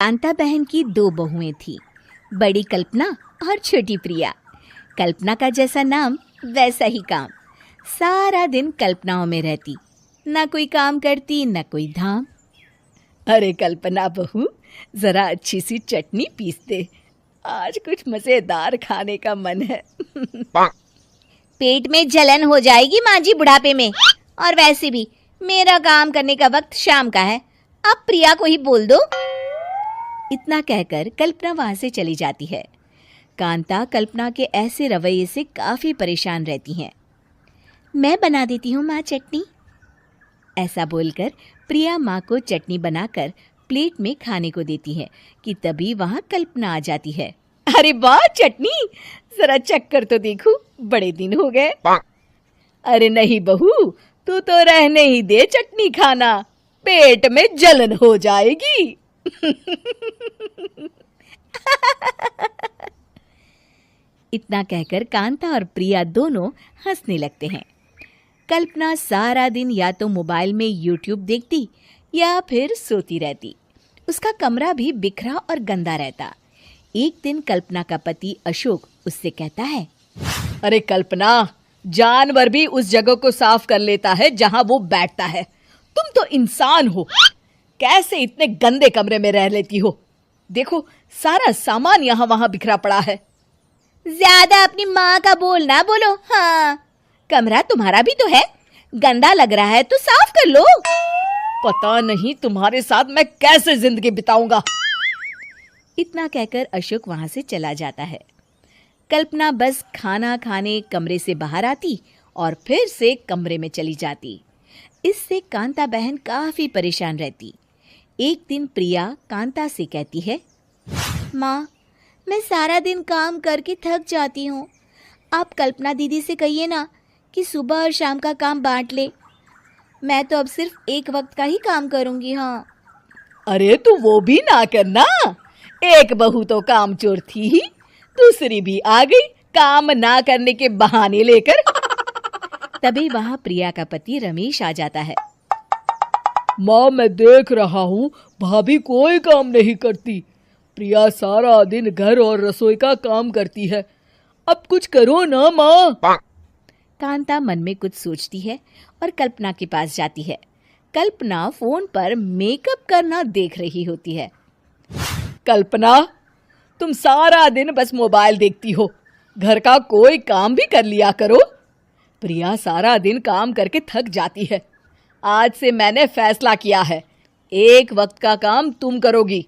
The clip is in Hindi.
कांता बहन की दो बहुएं थीं, बड़ी कल्पना और छोटी प्रिया। कल्पना का जैसा नाम वैसा ही काम। सारा दिन कल्पनाओं में रहती, ना कोई काम करती ना कोई धाम। अरे कल्पना बहू, जरा अच्छी सी चटनी पीस दे, आज कुछ मजेदार खाने का मन है। पेट में जलन हो जाएगी माँ जी बुढ़ापे में, और वैसे भी मेरा काम करने का वक्त शाम का है, अब प्रिया को ही बोल दो। इतना कहकर कल्पना वहां से चली जाती है। कांता कल्पना के ऐसे रवैये से काफी परेशान रहती हैं। मैं बना देती हूँ माँ चटनी, ऐसा बोलकर प्रिया माँ को चटनी बनाकर प्लेट में खाने को देती है कि तभी वहां कल्पना आ जाती है। अरे वाह चटनी, जरा चक्कर तो देखूं, बड़े दिन हो गए। अरे नहीं बहू, तू तो रहने ही दे चटनी खाना, पेट में जलन हो जाएगी। इतना कहकर कांता और प्रिया दोनों हंसने लगते हैं। कल्पना सारा दिन या तो मोबाइल में यूट्यूब देखती या फिर सोती रहती। उसका कमरा भी बिखरा और गंदा रहता। एक दिन कल्पना का पति अशोक उससे कहता है, अरे कल्पना, जानवर भी उस जगह को साफ कर लेता है जहां वो बैठता है, तुम तो इंसान हो, कैसे इतने गंदे कमरे में रह लेती हो? देखो सारा सामान यहाँ वहां बिखरा पड़ा है। ज्यादा अपनी माँ का बोल ना बोलो। हाँ, कमरा तुम्हारा भी तो है, गंदा लग रहा है तो साफ कर लो। पता नहीं तुम्हारे साथ मैं कैसे जिंदगी बिताऊंगा। इतना कहकर अशोक वहां से चला जाता है। कल्पना बस खाना खाने कमरे से बाहर आती और फिर से कमरे में चली जाती। इससे कांता बहन काफी परेशान रहती। एक दिन प्रिया कांता से कहती है, माँ, मैं सारा दिन काम करके थक जाती हूँ, आप कल्पना दीदी से कहिए ना कि सुबह और शाम का काम बांट ले। मैं तो अब सिर्फ एक वक्त का ही काम करूँगी। हाँ। अरे तू वो भी ना करना, एक बहू तो काम चोर थी ही, दूसरी भी आ गई काम ना करने के बहाने लेकर। तभी वहां प्रिया का पति रमेश आ जाता है। माँ, मैं देख रहा हूँ भाभी कोई काम नहीं करती। प्रिया सारा दिन घर और रसोई का काम करती है, अब कुछ करो ना माँ। कांता मन में कुछ सोचती है और कल्पना के पास जाती है। कल्पना फोन पर मेकअप करना देख रही होती है। कल्पना, तुम सारा दिन बस मोबाइल देखती हो, घर का कोई काम भी कर लिया करो। प्रिया सारा दिन काम करके थक जाती है। आज से मैंने फैसला किया है, एक वक्त का काम तुम करोगी,